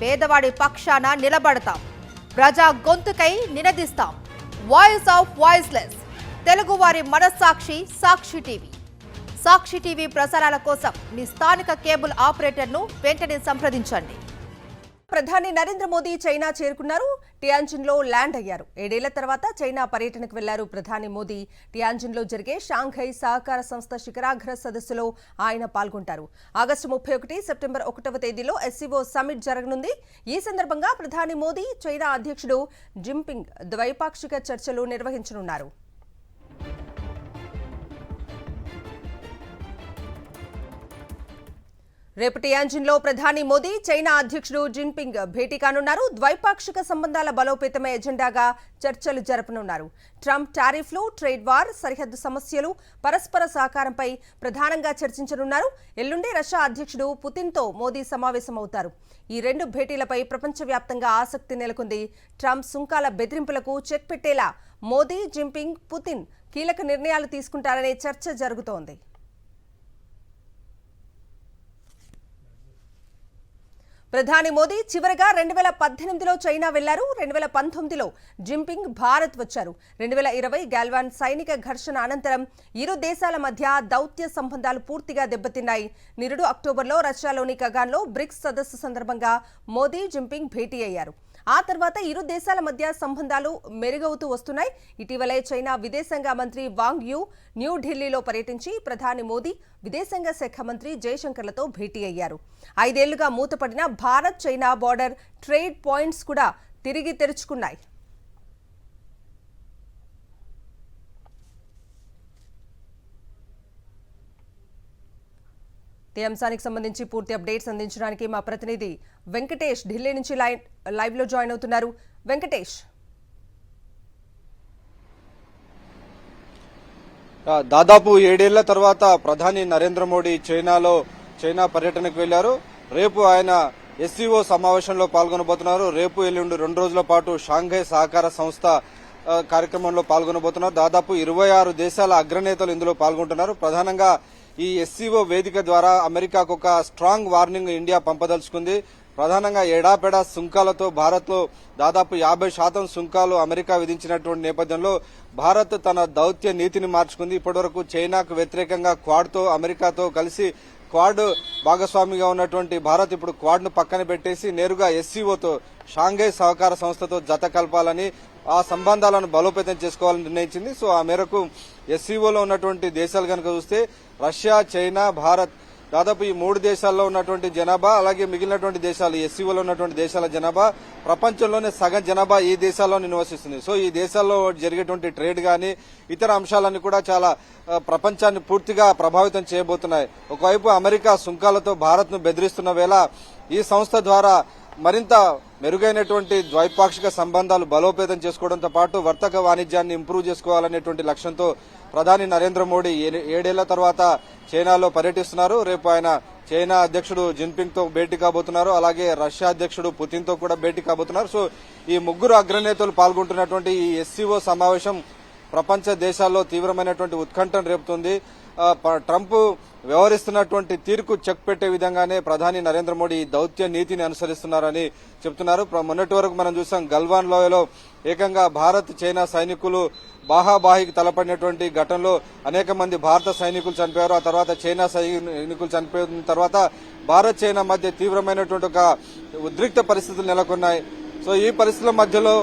పేదవాడి పక్షాన నిలబడతాం, ప్రజా గొంతుకై నినదిస్తాం. వాయిస్ ఆఫ్ వాయిస్లెస్, తెలుగువారి మనస్సాక్షి సాక్షి టీవీ. సాక్షి టీవీ ప్రసారాల కోసం మీ స్థానిక కేబుల్ ఆపరేటర్ను వెంటనే సంప్రదించండి. ప్రధాని నరేంద్ర మోదీ చైనా చేరుకున్నారు. టియాన్జిన్లో ల్యాండ్ అయ్యారు. 7 ఏళ్ల తర్వాత చైనా పర్యటనకు వెళ్లారు ప్రధాని మోదీ. టియాన్జిన్లో జరిగే షాంఘై సహకార సంస్థ శిఖరాగ్ర సదస్సులో ఆయన పాల్గొంటారు. ఆగస్టు 31, సెప్టెంబర్ 1వ తేదీలో ఎస్సీఓ సమ్మిట్ జరగనుంది. ఈ సందర్భంగా ప్రధాని మోదీ, చైనా అధ్యక్షుడు జిన్పింగ్ ద్వైపాక్షిక చర్చలు నిర్వహించనున్నారు. రేపు టియాన్జిన్లో ప్రధాని మోదీ, చైనా అధ్యక్షుడు జిన్పింగ్ భేటీ కానున్నారు. ద్వైపాక్షిక సంబంధాల బలోపేతమే ఎజెండాగా చర్చలు జరపనున్నారు. ట్రంప్ టారిఫ్లు, ట్రేడ్ వార్, సరిహద్దు సమస్యలు, పరస్పర సహకారంపై ప్రధానంగా చర్చించనున్నారు. ఎల్లుండి రష్యా అధ్యక్షుడు పుతిన్తో మోదీ సమావేశమవుతారు. ఈ 2 భేటీలపై ప్రపంచవ్యాప్తంగా ఆసక్తి నెలకొంది. ట్రంప్ సుంకాల బెదిరింపులకు చెక్ పెట్టేలా మోదీ, జిన్పింగ్, పుతిన్ కీలక నిర్ణయాలు తీసుకుంటారనే చర్చ జరుగుతోంది. ప్రధాని మోదీ చివరగా 2018లో చైనా వెళ్లారు. 2019లో జిన్పింగ్ భారత్ వచ్చారు. 2020 గాల్వాన్ సైనిక ఘర్షణ అనంతరం ఇరు దేశాల మధ్య దౌత్య సంబంధాలు పూర్తిగా దెబ్బతిన్నాయి. నిరుడు అక్టోబర్లో రష్యాలోని కగాన్లో బ్రిక్స్ సదస్సు సందర్భంగా మోదీ, జిన్పింగ్ భేటీ అయ్యారు. ఆ తర్వాత ఇరు దేశాల మధ్య సంబంధాలు మెరుగవుతూ వస్తున్నాయి. ఇటీవలే చైనా విదేశాంగ మంత్రి వాంగ్ యూ న్యూఢిల్లీలో పర్యటించి ప్రధాని మోదీ, విదేశాంగ శాఖ మంత్రి జయశంకర్లతో భేటీ అయ్యారు. 5 ఏళ్లుగా మూతపడిన Bharat China border trade points కూడా తిరిగి తెరుచుకున్నాయి. ఈ అంశానికి సంబంధించి పూర్తి అప్డేట్స్ అందించడానికి మా ప్రతినిధి వెంకటేష్ ఢిల్లీ నుంచి లైవ్ లో జాయిన్ అవుతున్నారు. వెంకటేష్, దాదాపు 7 ఏళ్ల తర్వాత ప్రధాని నరేంద్ర మోడీ చైనా పర్యటనకు వెళ్లారు. రేపు ఆయన ఎస్సీఓ సమావేశంలో పాల్గొనబోతున్నారు. రేపు ఎల్లుండి 2 రోజుల పాటు షాంఘై సహకార సంస్థ కార్యక్రమంలో పాల్గొనబోతున్నారు. దాదాపు 26 దేశాల అగ్రనేతలు ఇందులో పాల్గొంటున్నారు. ప్రధానంగా ఈ ఎస్సీఓ వేదిక ద్వారా అమెరికాకు ఒక స్ట్రాంగ్ వార్నింగ్ ఇండియా పంపదలుచుకుంది. ప్రధానంగా ఎడాపెడా సుంకాలతో భారత్లో దాదాపు 50% సుంకాలు అమెరికా విధించినటువంటి నేపథ్యంలో భారత్ తన దౌత్య నీతిని మార్చుకుంది. ఇప్పటివరకు చైనాకు వ్యతిరేకంగా క్వాడ్తో అమెరికాతో కలిసి క్వాడ్ భాగస్వామిగా ఉన్నటువంటి భారత్ ఇప్పుడు క్వాడ్ ను పక్కన పెట్టేసి నేరుగా ఎస్సీఓతో షాంఘై సహకార సంస్థతో జత కలపాలని, ఆ సంబంధాలను బలోపేతం చేసుకోవాలని నిర్ణయించింది. సో ఆ మేరకు ఎస్సీఓలో ఉన్నటువంటి దేశాలు కనుక చూస్తే రష్యా, చైనా, భారత్, దాదాపు ఈ 3 దేశాల్లో ఉన్నటువంటి జనాభా, అలాగే మిగిలినటువంటి దేశాలు ఎస్సీఓలో ఉన్నటువంటి దేశాల జనాభా ప్రపంచంలోనే సగం జనాభా ఈ దేశాల్లో నివసిస్తుంది. సో ఈ దేశాల్లో జరిగేటువంటి ట్రేడ్ గాని ఇతర అంశాలన్నీ కూడా చాలా ప్రపంచాన్ని పూర్తిగా ప్రభావితం చేయబోతున్నాయి. ఒకవైపు అమెరికా సుంకాలతో భారత్ ను బెదిరిస్తున్న వేళ ఈ సంస్థ ద్వారా మరింత మెరుగైనటువంటి ద్వైపాక్షిక సంబంధాలు బలోపేతం చేసుకోవడంతో పాటు వర్తక వాణిజ్యాన్ని ఇంప్రూవ్ చేసుకోవాలనేటువంటి లక్ష్యంతో ప్రధాని నరేంద్ర మోడీ 7 ఏళ్ల తర్వాత చైనాలో పర్యటిస్తున్నారు. రేపు ఆయన చైనా అధ్యక్షుడు జిన్పింగ్ తో భేటీ కాబోతున్నారు. అలాగే రష్యా అధ్యక్షుడు పుతిన్ తో కూడా భేటీ కాబోతున్నారు. సో ఈ 3 అగ్రనేతలు పాల్గొంటున్నటువంటి ఈ ఎస్సీఓ సమావేశం ప్రపంచ దేశాల్లో తీవ్రమైనటువంటి ఉత్కంఠను రేపుతుంది. ట్రంప్ వ్యవహరిస్తున్నటువంటి తీరుకు చెక్ పెట్టే విధంగానే ప్రధాని నరేంద్ర మోడీ దౌత్య నీతిని అనుసరిస్తున్నారని చెబుతున్నారు. మొన్నటి వరకు మనం చూసాం గల్వాన్ లోయలో ఏకంగా భారత్, చైనా సైనికులు బాహాబాహికి తలపడినటువంటి ఘటనలో అనేక మంది భారత సైనికులు చనిపోయారు. ఆ తర్వాత చైనా సైనికులు చనిపోయిన తర్వాత భారత్, చైనా మధ్య తీవ్రమైనటువంటి ఒక ఉద్రిక్త పరిస్థితులు నెలకొన్నాయి. సో ఈ పరిస్థితుల మధ్యలో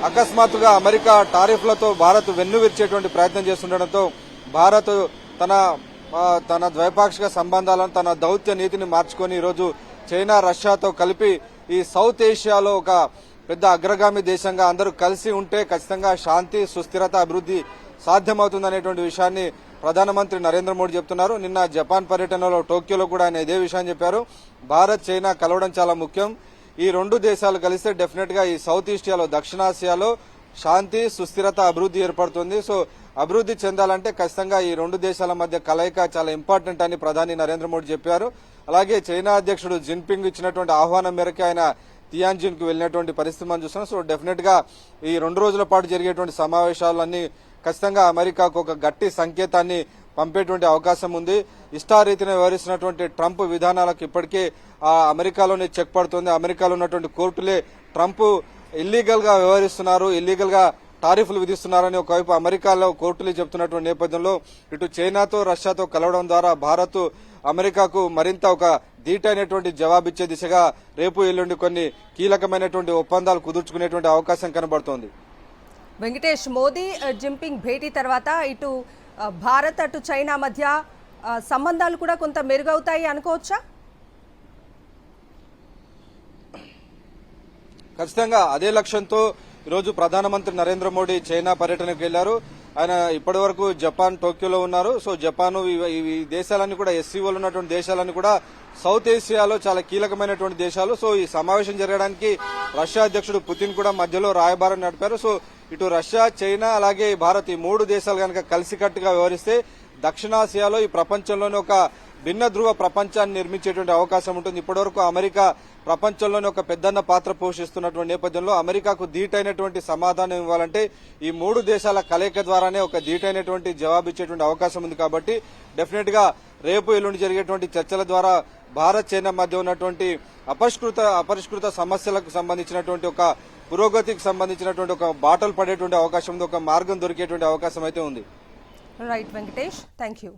అకస్మాత్తుగా అమెరికా టారిఫ్లతో భారత్ వెన్నువిరిచేటువంటి ప్రయత్నం చేస్తుండటంతో భారత్ తన ద్వైపాక్షిక సంబంధాలను, తన దౌత్య నీతిని మార్చుకొని ఈరోజు చైనా, రష్యాతో కలిపి ఈ సౌత్ ఏషియాలో ఒక పెద్ద అగ్రగామి దేశంగా అందరూ కలిసి ఉంటే ఖచ్చితంగా శాంతి, సుస్థిరత, అభివృద్ధి సాధ్యమవుతుందనేటువంటి విషయాన్ని ప్రధానమంత్రి నరేంద్ర మోడీ చెప్తున్నారు. నిన్న జపాన్ పర్యటనలో టోక్యోలో కూడా ఆయన ఇదే విషయాన్ని చెప్పారు. భారత్, చైనా కలవడం చాలా ముఖ్యం. ఈ 2 దేశాలు కలిస్తే డెఫినెట్ గా ఈ సౌత్ ఏషియాలో, దక్షిణాసియాలో శాంతి, సుస్థిరత, అభివృద్ధి ఏర్పడుతుంది. సో అభివృద్ధి చెందాలంటే ఖచ్చితంగా ఈ 2 దేశాల మధ్య కలయిక చాలా ఇంపార్టెంట్ అని ప్రధాని నరేంద్ర మోడీ చెప్పారు. అలాగే చైనా అధ్యక్షుడు జిన్పింగ్ ఇచ్చినటువంటి ఆహ్వానం మేరకు ఆయన టియాన్జిన్ కు వెళ్లినటువంటి పరిస్థితి మనం చూస్తున్నాం. సో డెఫినెట్ గా ఈ 2 రోజుల పాటు జరిగేటువంటి సమావేశాలన్నీ ఖచ్చితంగా అమెరికాకు ఒక గట్టి సంకేతాన్ని పంపేటువంటి అవకాశం ఉంది. ఇష్టారీతిన వ్యవహరిస్తున్నటువంటి ట్రంప్ విధానాలకు ఇప్పటికే అమెరికాలోనే చెక్ పడుతుంది. అమెరికాలో ఉన్నటువంటి కోర్టులే ట్రంప్ ఇల్లీగల్ గా వ్యవహరిస్తున్నారు, ఇల్లీగల్ గా టారిఫ్లు విధిస్తున్నారని ఒకవైపు అమెరికాలో కోర్టులు చెబుతున్నటువంటి నేపథ్యంలో ఇటు చైనాతో రష్యాతో కలవడం ద్వారా భారత్ అమెరికాకు మరింత ఒక ధీటైనటువంటి జవాబిచ్చే దిశగా రేపు ఎల్లుండి కొన్ని కీలకమైనటువంటి ఒప్పందాలు కుదుర్చుకునేటువంటి అవకాశం కనబడుతోంది. వెంకటేష్, మోదీ జింపింగ్ భేటీ తర్వాత ఇటు భారత్ అటు చైనా మధ్య సంబంధాలు కూడా కొంత మెరుగవుతాయి అనుకోవచ్చా? ఖచ్చితంగా అదే లక్ష్యంతో ఈరోజు ప్రధానమంత్రి నరేంద్ర మోడీ చైనా పర్యటనకు వెళ్లారు. ఆయన ఇప్పటి వరకు జపాన్ టోక్యోలో ఉన్నారు. సో జపాన్ ఈ దేశాలన్నీ కూడా ఎస్సీఓలో ఉన్నటువంటి దేశాలన్నీ కూడా సౌత్ ఏషియాలో చాలా కీలకమైనటువంటి దేశాలు. సో ఈ సమావేశం జరగడానికి రష్యా అధ్యక్షుడు పుతిన్ కూడా మధ్యలో రాయబారం నడిపారు. సో ఇటు రష్యా, చైనా అలాగే భారత్ ఈ మూడు దేశాలు కనుక కలిసికట్టుగా వ్యవహరిస్తే దక్షిణాసియాలో ఈ ప్రపంచంలోనే ఒక భిన్న ధృవ ప్రపంచాన్ని నిర్మించేటువంటి అవకాశం ఉంటుంది. ఇప్పటివరకు అమెరికా ప్రపంచంలోనే ఒక పెద్దన్న పాత్ర పోషిస్తున్నటువంటి నేపథ్యంలో అమెరికాకు ధీటైనటువంటి సమాధానం ఇవ్వాలంటే ఈ మూడు దేశాల కలయిక ద్వారానే ఒక ధీటైనటువంటి జవాబిచ్చేటువంటి అవకాశం ఉంది. కాబట్టి డెఫినెట్ గా రేపు ఎల్లుండి జరిగేటువంటి చర్చల ద్వారా భారత్ చైనా మధ్య ఉన్నటువంటి అపరిష్కృత సమస్యలకు సంబంధించినటువంటి ఒక పురోగతికి సంబంధించినటువంటి ఒక బాటలు పడేటువంటి అవకాశం ఉంది, ఒక మార్గం దొరికేటువంటి అవకాశం అయితే ఉంది. Right Venkatesh, thank you.